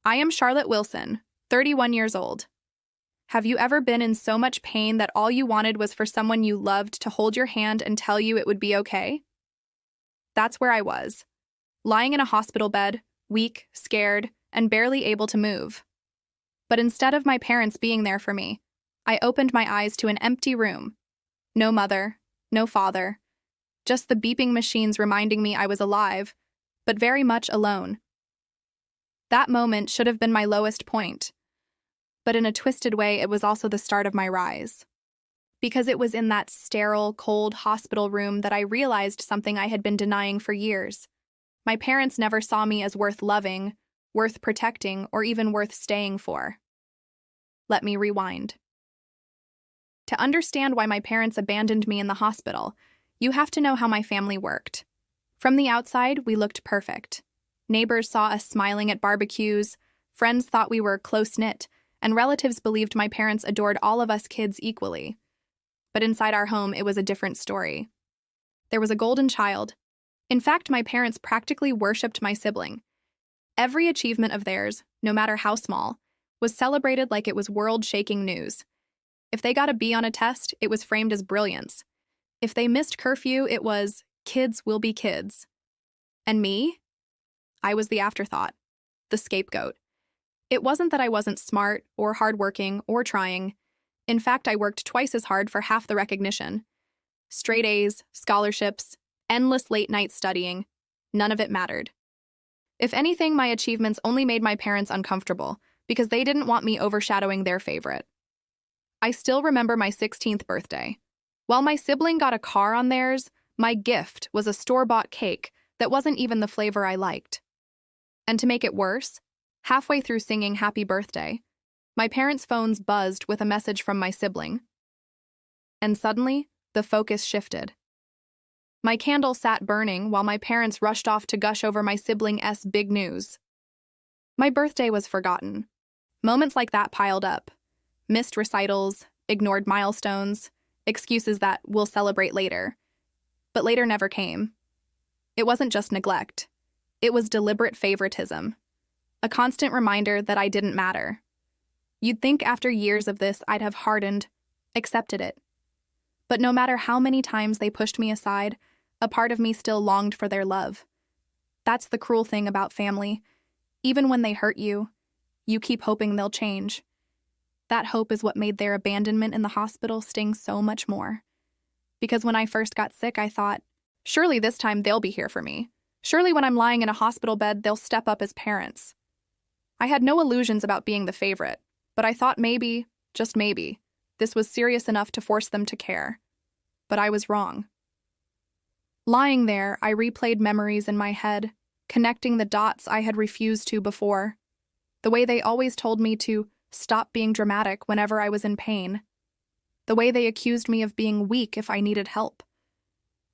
I am Charlotte Wilson, 31 years old. Have you ever been in so much pain that all you wanted was for someone you loved to hold your hand and tell you it would be okay? That's where I was, lying in a hospital bed, weak, scared, and barely able to move. But instead of my parents being there for me, I opened my eyes to an empty room. No mother, no father, just the beeping machines reminding me I was alive, but very much alone. That moment should have been my lowest point, but in a twisted way, it was also the start of my rise. Because it was in that sterile, cold hospital room that I realized something I had been denying for years. My parents never saw me as worth loving, worth protecting, or even worth staying for. Let me rewind. To understand why my parents abandoned me in the hospital, you have to know how my family worked. From the outside, we looked perfect. Neighbors saw us smiling at barbecues, friends thought we were close-knit, and relatives believed my parents adored all of us kids equally. But inside our home, it was a different story. There was a golden child. In fact, my parents practically worshipped my sibling. Every achievement of theirs, no matter how small, was celebrated like it was world-shaking news. If they got a B on a test, it was framed as brilliance. If they missed curfew, it was, kids will be kids. And me? I was the afterthought, the scapegoat. It wasn't that I wasn't smart or hardworking or trying. In fact, I worked twice as hard for half the recognition. Straight A's, scholarships, endless late night studying, none of it mattered. If anything, my achievements only made my parents uncomfortable because they didn't want me overshadowing their favorite. I still remember my 16th birthday. While my sibling got a car on theirs, my gift was a store-bought cake that wasn't even the flavor I liked. And to make it worse, halfway through singing Happy Birthday, my parents' phones buzzed with a message from my sibling. And suddenly, the focus shifted. My candle sat burning while my parents rushed off to gush over my sibling's big news. My birthday was forgotten. Moments like that piled up. Missed recitals, ignored milestones, excuses that we'll celebrate later. But later never came. It wasn't just neglect. It was deliberate favoritism. A constant reminder that I didn't matter. You'd think after years of this I'd have hardened, accepted it. But no matter how many times they pushed me aside, a part of me still longed for their love. That's the cruel thing about family. Even when they hurt you, you keep hoping they'll change. That hope is what made their abandonment in the hospital sting so much more. Because when I first got sick, I thought, surely this time they'll be here for me. Surely when I'm lying in a hospital bed, they'll step up as parents. I had no illusions about being the favorite, but I thought maybe, just maybe, this was serious enough to force them to care. But I was wrong. Lying there, I replayed memories in my head, connecting the dots I had refused to before. The way they always told me to stop being dramatic whenever I was in pain. The way they accused me of being weak if I needed help.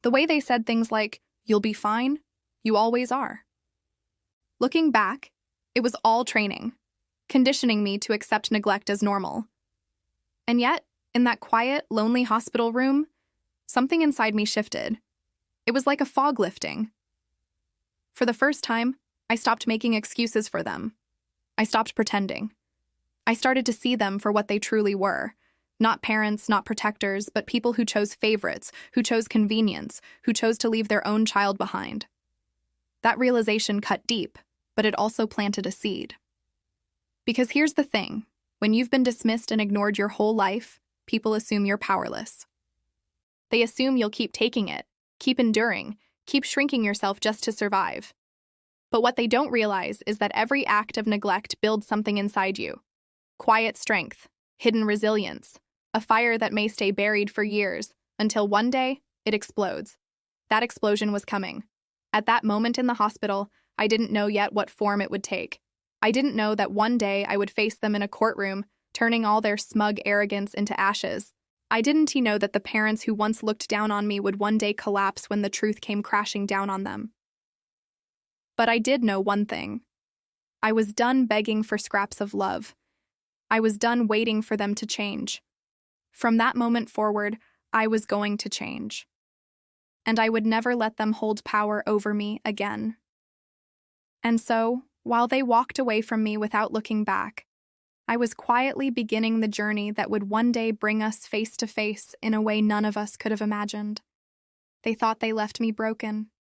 The way they said things like, "You'll be fine. You always are." Looking back, it was all training, conditioning me to accept neglect as normal. And yet, in that quiet, lonely hospital room, something inside me shifted. It was like a fog lifting. For the first time, I stopped making excuses for them. I stopped pretending. I started to see them for what they truly were. Not parents, not protectors, but people who chose favorites, who chose convenience, who chose to leave their own child behind. That realization cut deep, but it also planted a seed. Because here's the thing, when you've been dismissed and ignored your whole life, people assume you're powerless. They assume you'll keep taking it, keep enduring, keep shrinking yourself just to survive. But what they don't realize is that every act of neglect builds something inside you. Quiet strength, hidden resilience, a fire that may stay buried for years, until one day, it explodes. That explosion was coming. At that moment in the hospital, I didn't know yet what form it would take. I didn't know that one day I would face them in a courtroom, turning all their smug arrogance into ashes. I didn't know that the parents who once looked down on me would one day collapse when the truth came crashing down on them. But I did know one thing. I was done begging for scraps of love. I was done waiting for them to change. From that moment forward, I was going to change. And I would never let them hold power over me again. And so, While they walked away from me without looking back, I was quietly beginning the journey that would one day bring us face to face in a way none of us could have imagined. They thought they left me broken.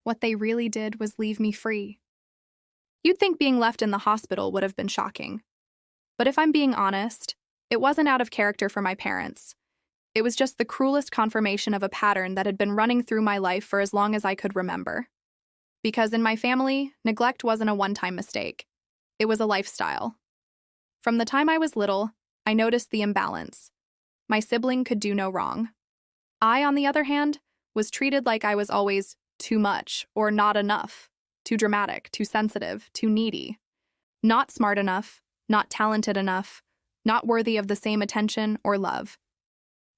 What they really did was leave me free. You'd think being left in the hospital would have been shocking. But if I'm being honest, it wasn't out of character for my parents. It was just the cruelest confirmation of a pattern that had been running through my life for as long as I could remember. Because in my family, neglect wasn't a one-time mistake. It was a lifestyle. From the time I was little, I noticed the imbalance. My sibling could do no wrong. I, on the other hand, was treated like I was always too much or not enough, too dramatic, too sensitive, too needy, not smart enough, not talented enough, not worthy of the same attention or love.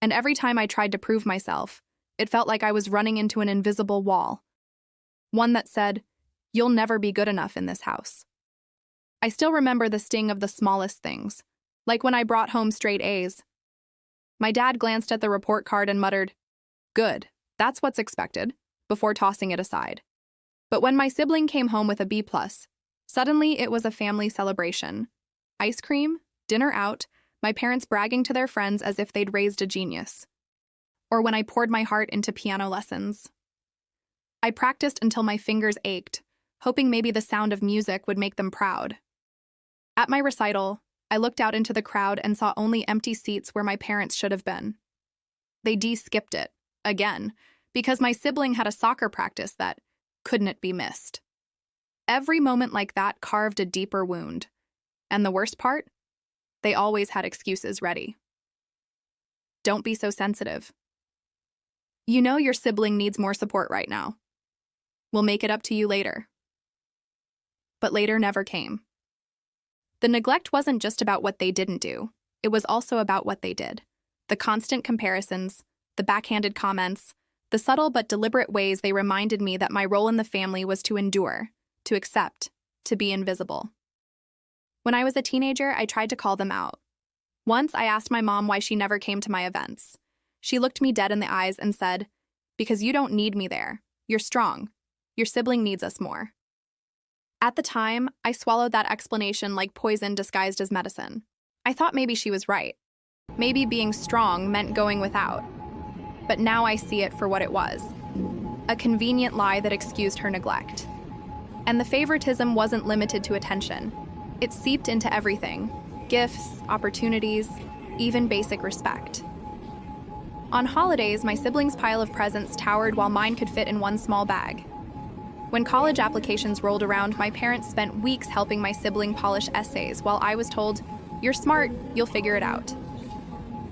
And every time I tried to prove myself, it felt like I was running into an invisible wall. One that said, "You'll never be good enough in this house." I still remember the sting of the smallest things, like when I brought home straight A's. My dad glanced at the report card and muttered, "Good, that's what's expected," before tossing it aside. But when my sibling came home with a B+, suddenly it was a family celebration. Ice cream, dinner out, my parents bragging to their friends as if they'd raised a genius. Or when I poured my heart into piano lessons. I practiced until my fingers ached, hoping maybe the sound of music would make them proud. At my recital, I looked out into the crowd and saw only empty seats where my parents should have been. They skipped it, again, because my sibling had a soccer practice that couldn't be missed. Every moment like that carved a deeper wound. And the worst part? They always had excuses ready. Don't be so sensitive. You know your sibling needs more support right now. We'll make it up to you later. But later never came. The neglect wasn't just about what they didn't do. It was also about what they did. The constant comparisons, the backhanded comments, the subtle but deliberate ways they reminded me that my role in the family was to endure, to accept, to be invisible. When I was a teenager, I tried to call them out. Once, I asked my mom why she never came to my events. She looked me dead in the eyes and said, "Because you don't need me there. You're strong. Your sibling needs us more." At the time, I swallowed that explanation like poison disguised as medicine. I thought maybe she was right. Maybe being strong meant going without. But now I see it for what it was. A convenient lie that excused her neglect. And the favoritism wasn't limited to attention. It seeped into everything. Gifts, opportunities, even basic respect. On holidays, my siblings' pile of presents towered while mine could fit in one small bag. When college applications rolled around, my parents spent weeks helping my sibling polish essays while I was told, "You're smart, you'll figure it out."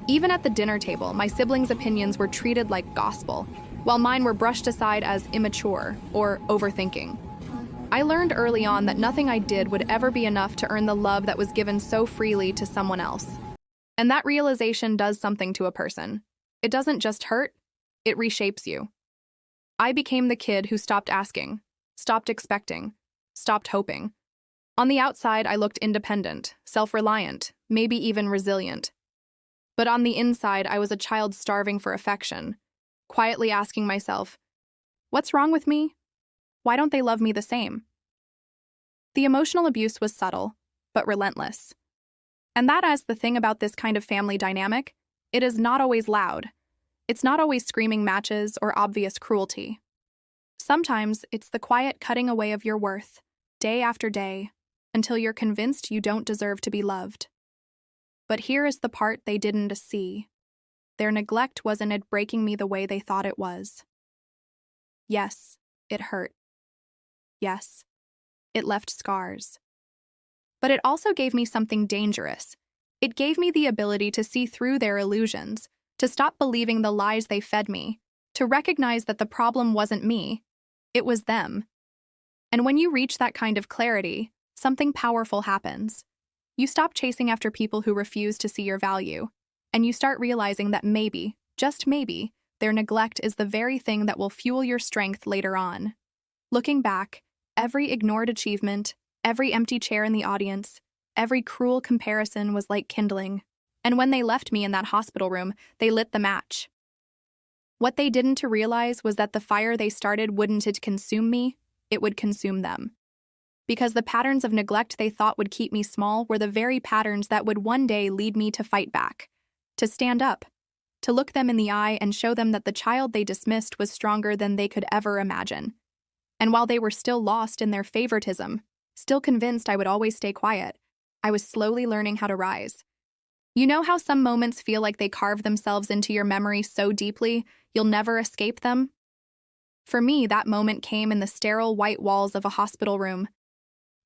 Even at the dinner table, my siblings' opinions were treated like gospel, while mine were brushed aside as immature or overthinking. I learned early on that nothing I did would ever be enough to earn the love that was given so freely to someone else. And that realization does something to a person. It doesn't just hurt, it reshapes you. I became the kid who stopped asking, stopped expecting, stopped hoping. On the outside, I looked independent, self-reliant, maybe even resilient. But on the inside, I was a child starving for affection, quietly asking myself, "What's wrong with me? Why don't they love me the same?" The emotional abuse was subtle, but relentless. And that is the thing about this kind of family dynamic. It is not always loud. It's not always screaming matches or obvious cruelty. Sometimes it's the quiet cutting away of your worth, day after day, until you're convinced you don't deserve to be loved. But here is the part they didn't see. Their neglect wasn't it breaking me the way they thought it was. Yes, it hurt. Yes, it left scars. But it also gave me something dangerous. It gave me the ability to see through their illusions, to stop believing the lies they fed me, to recognize that the problem wasn't me, it was them. And when you reach that kind of clarity, something powerful happens. You stop chasing after people who refuse to see your value, and you start realizing that maybe, just maybe, their neglect is the very thing that will fuel your strength later on. Looking back, every ignored achievement, every empty chair in the audience, every cruel comparison was like kindling. And when they left me in that hospital room, they lit the match. What they didn't realize was that the fire they started wouldn't consume me, it would consume them. Because the patterns of neglect they thought would keep me small were the very patterns that would one day lead me to fight back, to stand up, to look them in the eye and show them that the child they dismissed was stronger than they could ever imagine. And while they were still lost in their favoritism, still convinced I would always stay quiet, I was slowly learning how to rise. You know how some moments feel like they carve themselves into your memory so deeply you'll never escape them? For me, that moment came in the sterile white walls of a hospital room.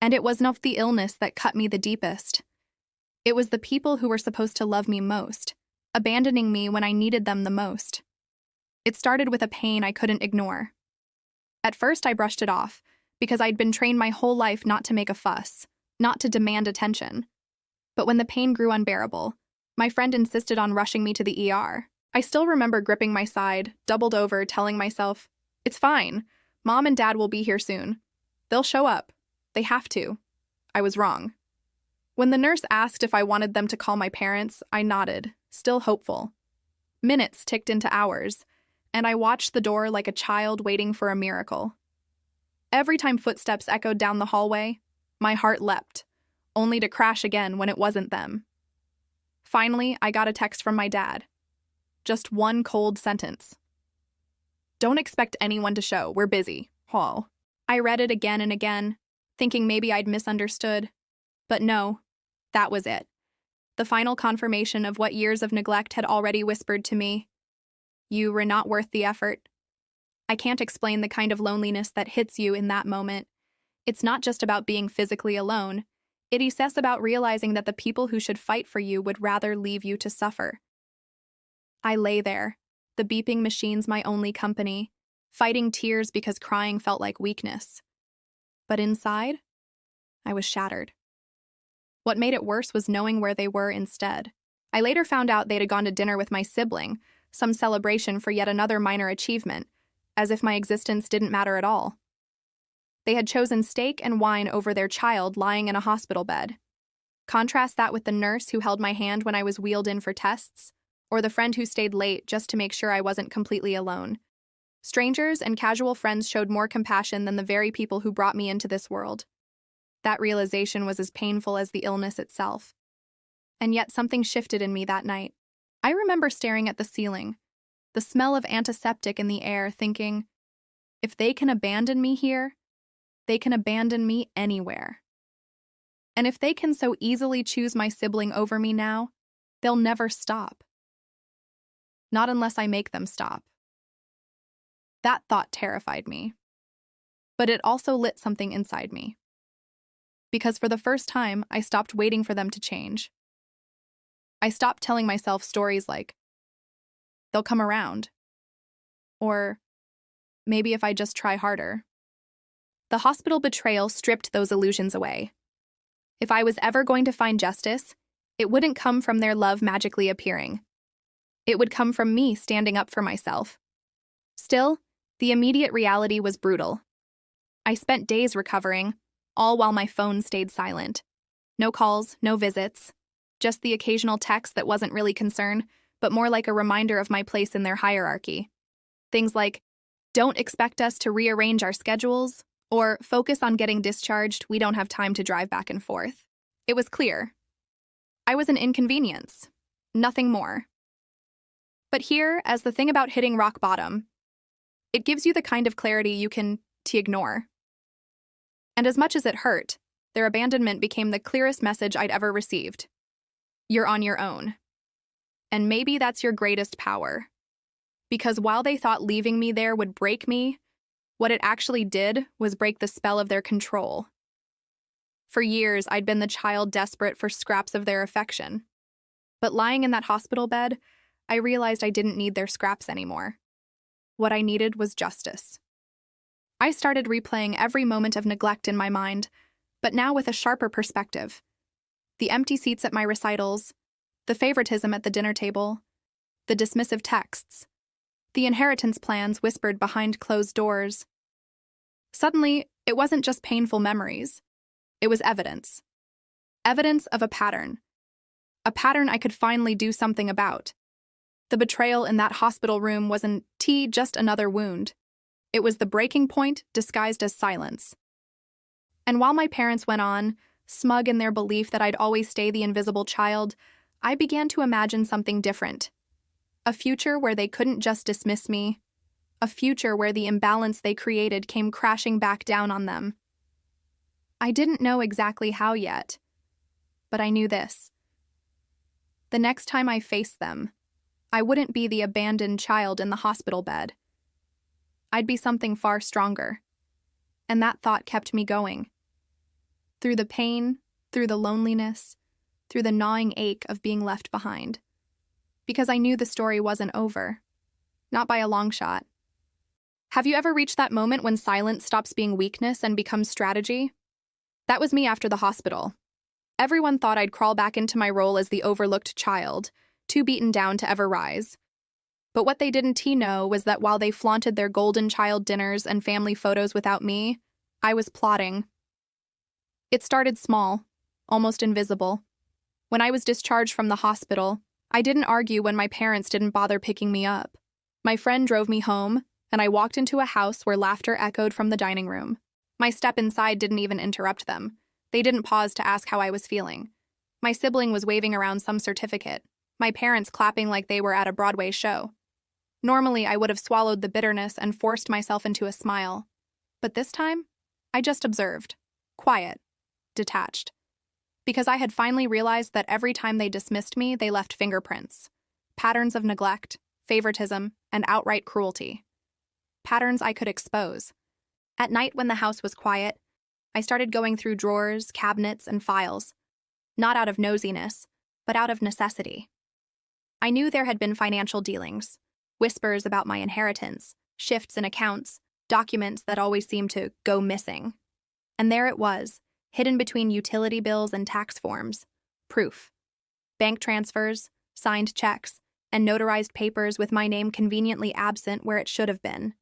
And it was not the illness that cut me the deepest. It was the people who were supposed to love me most, abandoning me when I needed them the most. It started with a pain I couldn't ignore. At first, I brushed it off, because I'd been trained my whole life not to make a fuss, not to demand attention. But when the pain grew unbearable, my friend insisted on rushing me to the ER. I still remember gripping my side, doubled over, telling myself, "It's fine. Mom and Dad will be here soon. They'll show up. They have to." I was wrong. When the nurse asked if I wanted them to call my parents, I nodded, still hopeful. Minutes ticked into hours, and I watched the door like a child waiting for a miracle. Every time footsteps echoed down the hallway, my heart leapt, only to crash again when it wasn't them. Finally, I got a text from my dad. Just one cold sentence. "Don't expect anyone to show. We're busy. Hall." I read it again and again, thinking maybe I'd misunderstood. But no, that was it. The final confirmation of what years of neglect had already whispered to me. You were not worth the effort. I can't explain the kind of loneliness that hits you in that moment. It's not just about being physically alone. It is about realizing that the people who should fight for you would rather leave you to suffer. I lay there, the beeping machines my only company, fighting tears because crying felt like weakness. But inside, I was shattered. What made it worse was knowing where they were instead. I later found out they'd gone to dinner with my sibling, some celebration for yet another minor achievement, as if my existence didn't matter at all. They had chosen steak and wine over their child lying in a hospital bed. Contrast that with the nurse who held my hand when I was wheeled in for tests, or the friend who stayed late just to make sure I wasn't completely alone. Strangers and casual friends showed more compassion than the very people who brought me into this world. That realization was as painful as the illness itself. And yet something shifted in me that night. I remember staring at the ceiling, the smell of antiseptic in the air, thinking, if they can abandon me here, they can abandon me anywhere. And if they can so easily choose my sibling over me now, they'll never stop. Not unless I make them stop. That thought terrified me. But it also lit something inside me. Because for the first time, I stopped waiting for them to change. I stopped telling myself stories like, they'll come around. Or, maybe if I just try harder. The hospital betrayal stripped those illusions away. If I was ever going to find justice, it wouldn't come from their love magically appearing. It would come from me standing up for myself. Still, the immediate reality was brutal. I spent days recovering, all while my phone stayed silent. No calls, no visits, just the occasional text that wasn't really concern, but more like a reminder of my place in their hierarchy. Things like, don't expect us to rearrange our schedules, or focus on getting discharged, we don't have time to drive back and forth. It was clear. I was an inconvenience, nothing more. But here, as the thing about hitting rock bottom, it gives you the kind of clarity you can ignore. And as much as it hurt, their abandonment became the clearest message I'd ever received. You're on your own. And maybe that's your greatest power. Because while they thought leaving me there would break me, what it actually did was break the spell of their control. For years, I'd been the child desperate for scraps of their affection. But lying in that hospital bed, I realized I didn't need their scraps anymore. What I needed was justice. I started replaying every moment of neglect in my mind, but now with a sharper perspective. The empty seats at my recitals, the favoritism at the dinner table, the dismissive texts, the inheritance plans whispered behind closed doors. Suddenly, it wasn't just painful memories. It was evidence. Evidence of a pattern. A pattern I could finally do something about. The betrayal in that hospital room wasn't just another wound. It was the breaking point disguised as silence. And while my parents went on, smug in their belief that I'd always stay the invisible child, I began to imagine something different. A future where they couldn't just dismiss me. A future where the imbalance they created came crashing back down on them. I didn't know exactly how yet, but I knew this. The next time I faced them, I wouldn't be the abandoned child in the hospital bed. I'd be something far stronger. And that thought kept me going. Through the pain, through the loneliness, through the gnawing ache of being left behind. Because I knew the story wasn't over. Not by a long shot. Have you ever reached that moment when silence stops being weakness and becomes strategy? That was me after the hospital. Everyone thought I'd crawl back into my role as the overlooked child, too beaten down to ever rise. But what they didn't know was that while they flaunted their golden child dinners and family photos without me, I was plotting. It started small, almost invisible. When I was discharged from the hospital, I didn't argue when my parents didn't bother picking me up. My friend drove me home, and I walked into a house where laughter echoed from the dining room. My step inside didn't even interrupt them. They didn't pause to ask how I was feeling. My sibling was waving around some certificate, my parents clapping like they were at a Broadway show. Normally, I would have swallowed the bitterness and forced myself into a smile. But this time, I just observed. Quiet. Detached. Because I had finally realized that every time they dismissed me, they left fingerprints. Patterns of neglect, favoritism, and outright cruelty. Patterns I could expose. At night when the house was quiet, I started going through drawers, cabinets, and files. Not out of nosiness, but out of necessity. I knew there had been financial dealings, whispers about my inheritance, shifts in accounts, documents that always seemed to go missing. And there it was, hidden between utility bills and tax forms. Proof. Bank transfers, signed checks, and notarized papers with my name conveniently absent where it should have been.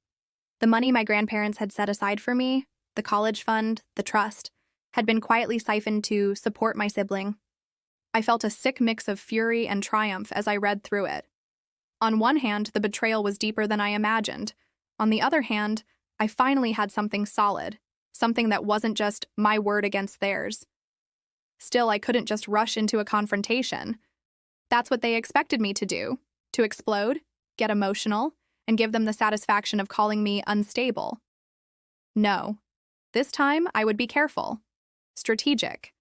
The money my grandparents had set aside for me, the college fund, the trust, had been quietly siphoned to support my sibling. I felt a sick mix of fury and triumph as I read through it. On one hand, the betrayal was deeper than I imagined. On the other hand, I finally had something solid, something that wasn't just my word against theirs. Still, I couldn't just rush into a confrontation. That's what they expected me to do, to explode, get emotional, and give them the satisfaction of calling me unstable. No. This time, I would be careful. Strategic.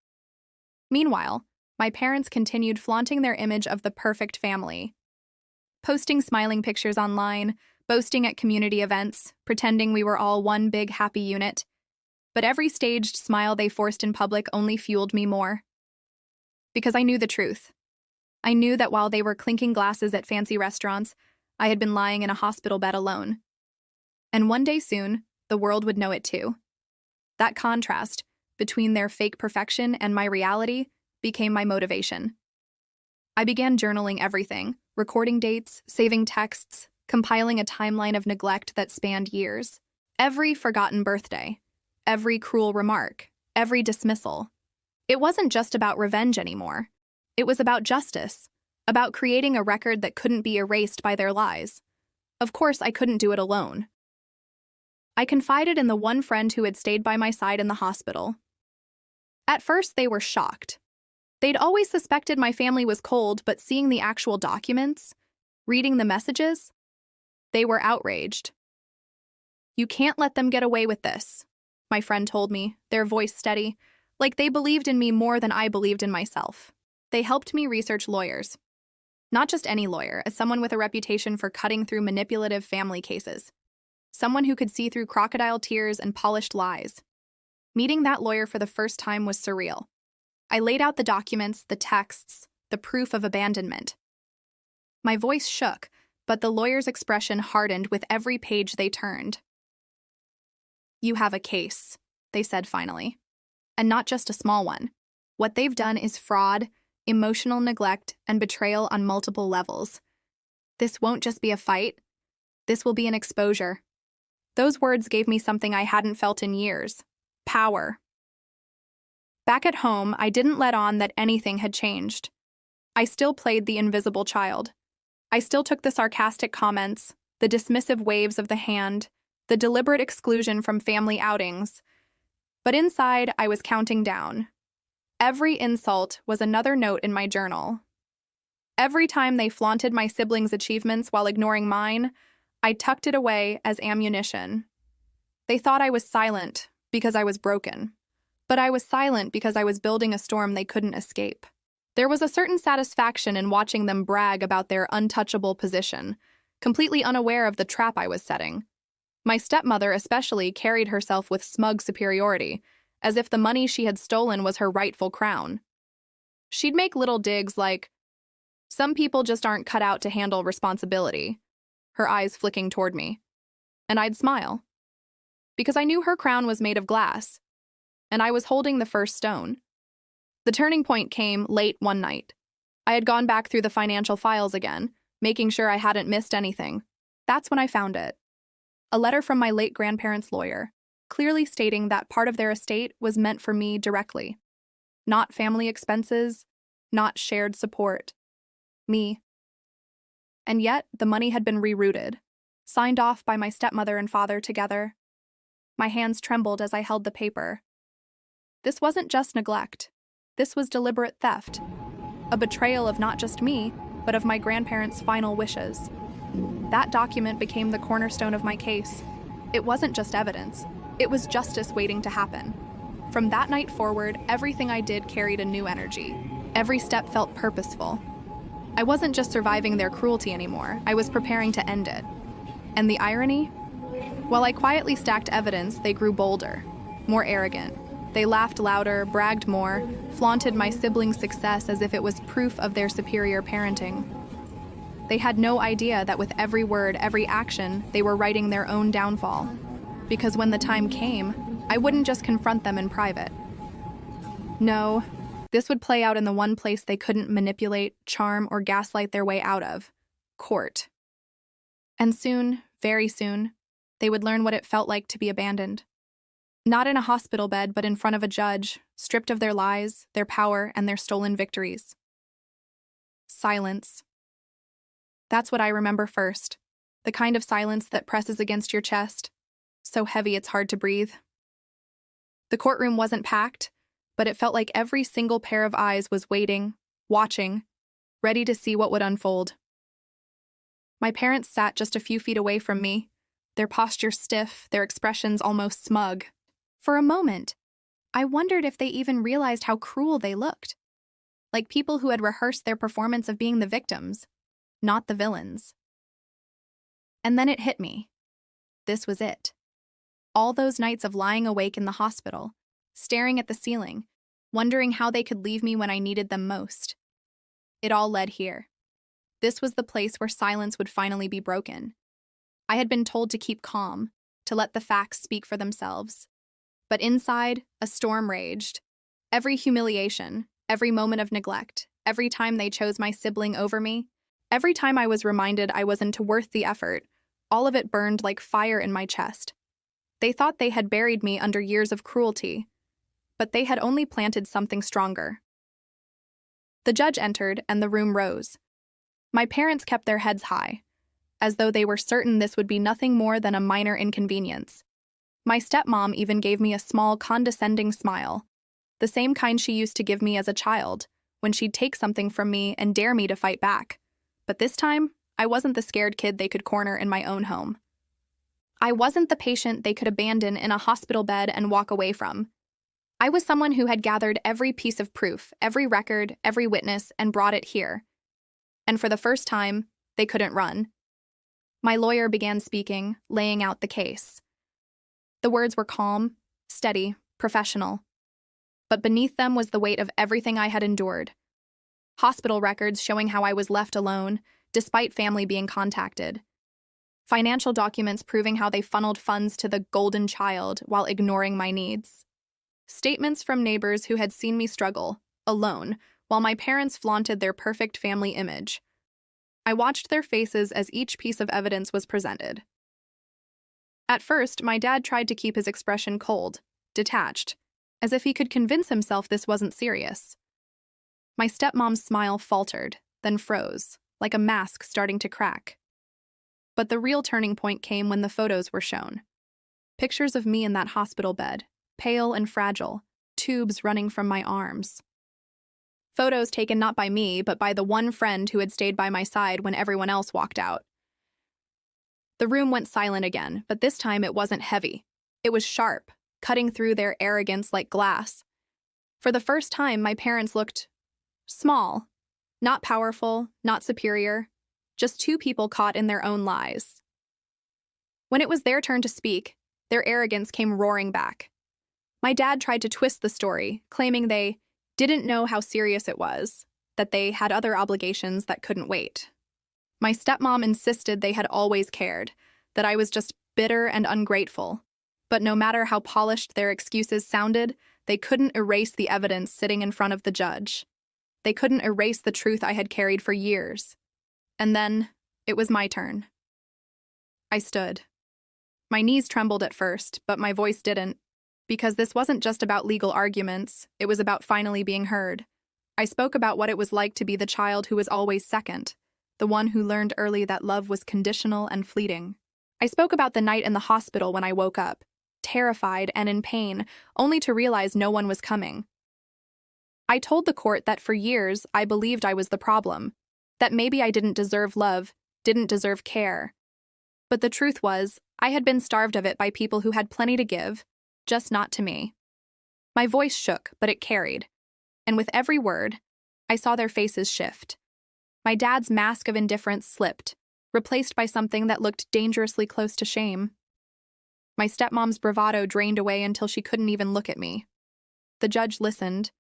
Meanwhile, my parents continued flaunting their image of the perfect family. Posting smiling pictures online, boasting at community events, pretending we were all one big happy unit. But every staged smile they forced in public only fueled me more. Because I knew the truth. I knew that while they were clinking glasses at fancy restaurants, I had been lying in a hospital bed alone. And one day soon, the world would know it too. That contrast between their fake perfection and my reality became my motivation. I began journaling everything, recording dates, saving texts, compiling a timeline of neglect that spanned years. Every forgotten birthday, every cruel remark, every dismissal. It wasn't just about revenge anymore. It was about justice, about creating a record that couldn't be erased by their lies. Of course, I couldn't do it alone. I confided in the one friend who had stayed by my side in the hospital. At first, they were shocked. They'd always suspected my family was cold, but seeing the actual documents, reading the messages, they were outraged. "You can't let them get away with this," my friend told me, their voice steady, like they believed in me more than I believed in myself. They helped me research lawyers. Not just any lawyer, as someone with a reputation for cutting through manipulative family cases. Someone who could see through crocodile tears and polished lies. Meeting that lawyer for the first time was surreal. I laid out the documents, the texts, the proof of abandonment. My voice shook, but the lawyer's expression hardened with every page they turned. "You have a case," they said finally. And not just a small one. What they've done is fraud, emotional neglect, and betrayal on multiple levels. This won't just be a fight. This will be an exposure. Those words gave me something I hadn't felt in years. Power. Back at home, I didn't let on that anything had changed. I still played the invisible child. I still took the sarcastic comments, the dismissive waves of the hand, the deliberate exclusion from family outings. But inside, I was counting down. Every insult was another note in my journal. Every time they flaunted my siblings' achievements while ignoring mine, I tucked it away as ammunition. They thought I was silent because I was broken. But I was silent because I was building a storm they couldn't escape. There was a certain satisfaction in watching them brag about their untouchable position, completely unaware of the trap I was setting. My stepmother especially carried herself with smug superiority, as if the money she had stolen was her rightful crown. She'd make little digs like, "Some people just aren't cut out to handle responsibility," her eyes flicking toward me. And I'd smile, because I knew her crown was made of glass, and I was holding the first stone. The turning point came late one night. I had gone back through the financial files again, making sure I hadn't missed anything. That's when I found it. A letter from my late grandparents' lawyer, clearly stating that part of their estate was meant for me directly. Not family expenses, not shared support. Me. And yet, the money had been rerouted, signed off by my stepmother and father together. My hands trembled as I held the paper. This wasn't just neglect. This was deliberate theft. A betrayal of not just me, but of my grandparents' final wishes. That document became the cornerstone of my case. It wasn't just evidence. It was justice waiting to happen. From that night forward, everything I did carried a new energy. Every step felt purposeful. I wasn't just surviving their cruelty anymore. I was preparing to end it. And the irony? While I quietly stacked evidence, they grew bolder, more arrogant. They laughed louder, bragged more, flaunted my siblings' success as if it was proof of their superior parenting. They had no idea that with every word, every action, they were writing their own downfall. Because when the time came, I wouldn't just confront them in private. No, this would play out in the one place they couldn't manipulate, charm, or gaslight their way out of: court. And soon, very soon, they would learn what it felt like to be abandoned. Not in a hospital bed, but in front of a judge, stripped of their lies, their power, and their stolen victories. Silence. That's what I remember first. The kind of silence that presses against your chest, so heavy it's hard to breathe. The courtroom wasn't packed, but it felt like every single pair of eyes was waiting, watching, ready to see what would unfold. My parents sat just a few feet away from me, their posture stiff, their expressions almost smug. For a moment, I wondered if they even realized how cruel they looked. Like people who had rehearsed their performance of being the victims, not the villains. And then it hit me. This was it. All those nights of lying awake in the hospital, staring at the ceiling, wondering how they could leave me when I needed them most. It all led here. This was the place where silence would finally be broken. I had been told to keep calm, to let the facts speak for themselves. But inside, a storm raged. Every humiliation, every moment of neglect, every time they chose my sibling over me, every time I was reminded I wasn't worth the effort, all of it burned like fire in my chest. They thought they had buried me under years of cruelty, but they had only planted something stronger. The judge entered, and the room rose. My parents kept their heads high, as though they were certain this would be nothing more than a minor inconvenience. My stepmom even gave me a small, condescending smile, the same kind she used to give me as a child, when she'd take something from me and dare me to fight back. But this time, I wasn't the scared kid they could corner in my own home. I wasn't the patient they could abandon in a hospital bed and walk away from. I was someone who had gathered every piece of proof, every record, every witness, and brought it here. And for the first time, they couldn't run. My lawyer began speaking, laying out the case. The words were calm, steady, professional. But beneath them was the weight of everything I had endured. Hospital records showing how I was left alone, despite family being contacted. Financial documents proving how they funneled funds to the golden child while ignoring my needs. Statements from neighbors who had seen me struggle, alone, while my parents flaunted their perfect family image. I watched their faces as each piece of evidence was presented. At first, my dad tried to keep his expression cold, detached, as if he could convince himself this wasn't serious. My stepmom's smile faltered, then froze, like a mask starting to crack. But the real turning point came when the photos were shown. Pictures of me in that hospital bed, pale and fragile, tubes running from my arms. Photos taken not by me, but by the one friend who had stayed by my side when everyone else walked out. The room went silent again, but this time it wasn't heavy. It was sharp, cutting through their arrogance like glass. For the first time, my parents looked small, not powerful, not superior, just two people caught in their own lies. When it was their turn to speak, their arrogance came roaring back. My dad tried to twist the story, claiming they didn't know how serious it was, that they had other obligations that couldn't wait. My stepmom insisted they had always cared, that I was just bitter and ungrateful. But no matter how polished their excuses sounded, they couldn't erase the evidence sitting in front of the judge. They couldn't erase the truth I had carried for years. And then, it was my turn. I stood. My knees trembled at first, but my voice didn't, because this wasn't just about legal arguments, it was about finally being heard. I spoke about what it was like to be the child who was always second, the one who learned early that love was conditional and fleeting. I spoke about the night in the hospital when I woke up, terrified and in pain, only to realize no one was coming. I told the court that for years I believed I was the problem, that maybe I didn't deserve love, didn't deserve care. But the truth was, I had been starved of it by people who had plenty to give, just not to me. My voice shook, but it carried. And with every word, I saw their faces shift. My dad's mask of indifference slipped, replaced by something that looked dangerously close to shame. My stepmom's bravado drained away until she couldn't even look at me. The judge listened.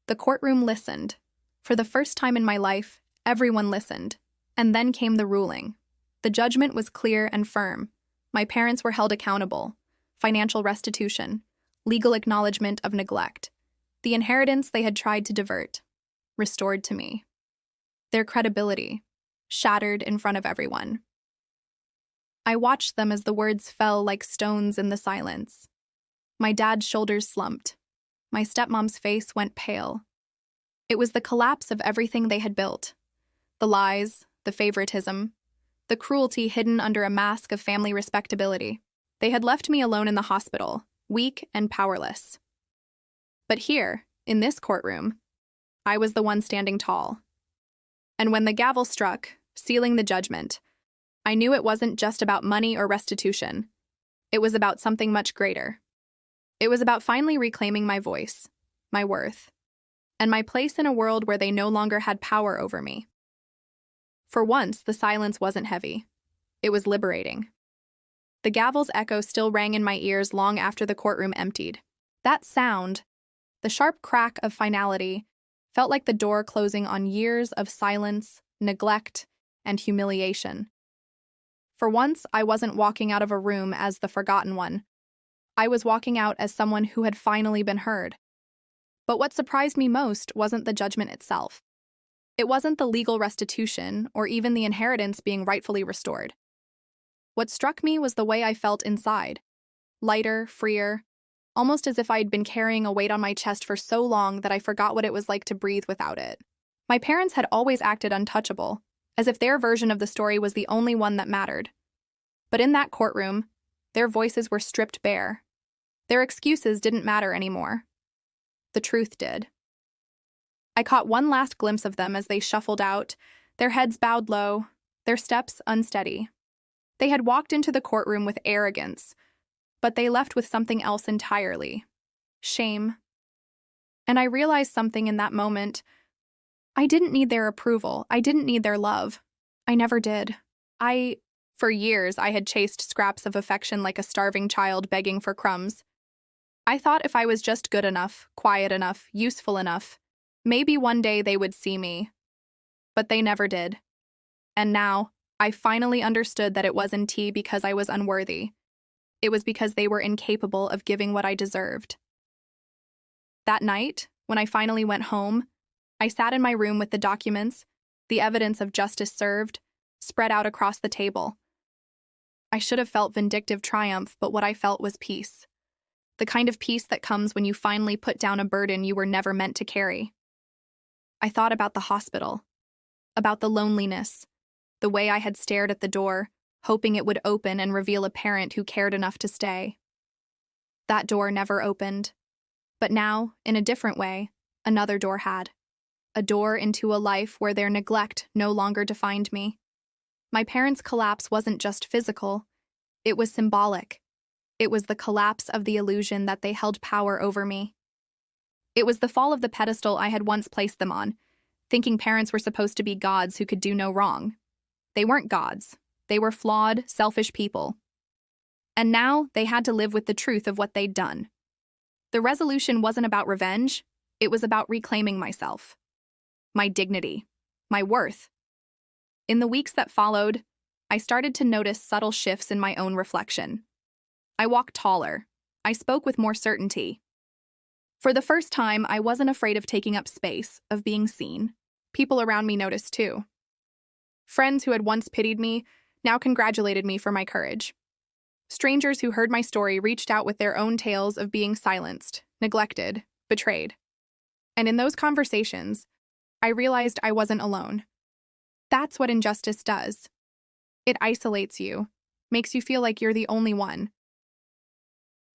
The courtroom listened. For the first time in my life, everyone listened. And then came the ruling. The judgment was clear and firm. My parents were held accountable. Financial restitution. Legal acknowledgement of neglect. The inheritance they had tried to divert. Restored to me. Their credibility. Shattered in front of everyone. I watched them as the words fell like stones in the silence. My dad's shoulders slumped. My stepmom's face went pale. It was the collapse of everything they had built. The lies, the favoritism, the cruelty hidden under a mask of family respectability. They had left me alone in the hospital, weak and powerless. But here, in this courtroom, I was the one standing tall. And when the gavel struck, sealing the judgment, I knew it wasn't just about money or restitution. It was about something much greater. It was about finally reclaiming my voice, my worth, and my place in a world where they no longer had power over me. For once, the silence wasn't heavy. It was liberating. The gavel's echo still rang in my ears long after the courtroom emptied. That sound, the sharp crack of finality, felt like the door closing on years of silence, neglect, and humiliation. For once, I wasn't walking out of a room as the forgotten one. I was walking out as someone who had finally been heard. But what surprised me most wasn't the judgment itself. It wasn't the legal restitution or even the inheritance being rightfully restored. What struck me was the way I felt inside. Lighter, freer, almost as if I'd been carrying a weight on my chest for so long that I forgot what it was like to breathe without it. My parents had always acted untouchable, as if their version of the story was the only one that mattered. But in that courtroom, their voices were stripped bare. Their excuses didn't matter anymore. The truth did. I caught one last glimpse of them as they shuffled out, their heads bowed low, their steps unsteady. They had walked into the courtroom with arrogance, but they left with something else entirely. Shame. And I realized something in that moment. I didn't need their approval. I didn't need their love. I never did. For years, I had chased scraps of affection like a starving child begging for crumbs. I thought if I was just good enough, quiet enough, useful enough, maybe one day they would see me. But they never did. And now, I finally understood that it wasn't because I was unworthy. It was because they were incapable of giving what I deserved. That night, when I finally went home, I sat in my room with the documents, the evidence of justice served, spread out across the table. I should have felt vindictive triumph, but what I felt was peace. The kind of peace that comes when you finally put down a burden you were never meant to carry. I thought about the hospital, about the loneliness, the way I had stared at the door, hoping it would open and reveal a parent who cared enough to stay. That door never opened. But now, in a different way, another door had. A door into a life where their neglect no longer defined me. My parents' collapse wasn't just physical, it was symbolic. It was the collapse of the illusion that they held power over me. It was the fall of the pedestal I had once placed them on, thinking parents were supposed to be gods who could do no wrong. They weren't gods. They were flawed, selfish people. And now they had to live with the truth of what they'd done. The resolution wasn't about revenge, it was about reclaiming myself. My dignity. My worth. In the weeks that followed, I started to notice subtle shifts in my own reflection. I walked taller. I spoke with more certainty. For the first time, I wasn't afraid of taking up space, of being seen. People around me noticed too. Friends who had once pitied me now congratulated me for my courage. Strangers who heard my story reached out with their own tales of being silenced, neglected, betrayed. And in those conversations, I realized I wasn't alone. That's what injustice does. It isolates you, makes you feel like you're the only one.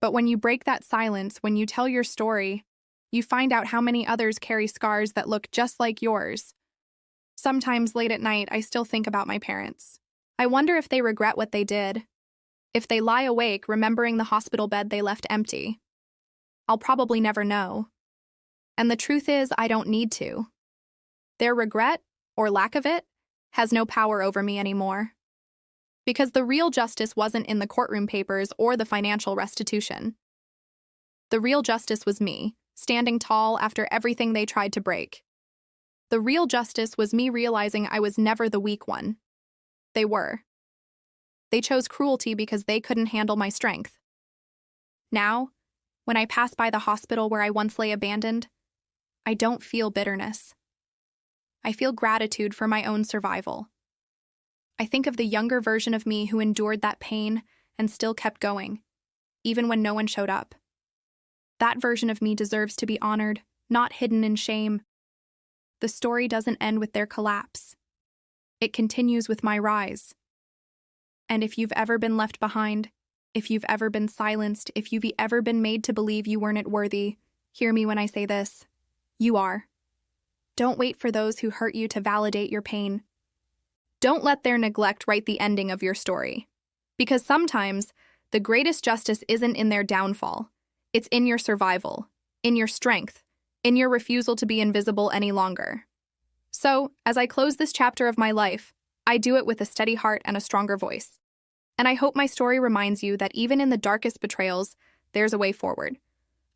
But when you break that silence, when you tell your story, you find out how many others carry scars that look just like yours. Sometimes late at night, I still think about my parents. I wonder if they regret what they did. If they lie awake remembering the hospital bed they left empty. I'll probably never know. And the truth is, I don't need to. Their regret, or lack of it, has no power over me anymore. Because the real justice wasn't in the courtroom papers or the financial restitution. The real justice was me, standing tall after everything they tried to break. The real justice was me realizing I was never the weak one. They were. They chose cruelty because they couldn't handle my strength. Now, when I pass by the hospital where I once lay abandoned, I don't feel bitterness. I feel gratitude for my own survival. I think of the younger version of me who endured that pain and still kept going, even when no one showed up. That version of me deserves to be honored, not hidden in shame. The story doesn't end with their collapse. It continues with my rise. And if you've ever been left behind, if you've ever been silenced, if you've ever been made to believe you weren't worthy, hear me when I say this. You are. Don't wait for those who hurt you to validate your pain. Don't let their neglect write the ending of your story. Because sometimes, the greatest justice isn't in their downfall. It's in your survival, in your strength, in your refusal to be invisible any longer. So, as I close this chapter of my life, I do it with a steady heart and a stronger voice. And I hope my story reminds you that even in the darkest betrayals, there's a way forward.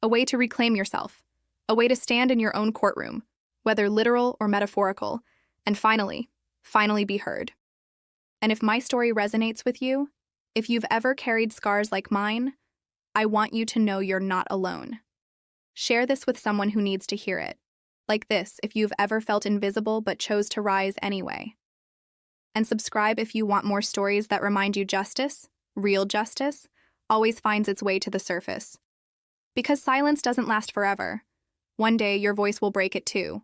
A way to reclaim yourself. A way to stand in your own courtroom, whether literal or metaphorical, and finally be heard. And if my story resonates with you, if you've ever carried scars like mine, I want you to know you're not alone. Share this with someone who needs to hear it. Like this, if you've ever felt invisible but chose to rise anyway. And subscribe if you want more stories that remind you justice, real justice, always finds its way to the surface. Because silence doesn't last forever. One day your voice will break it too.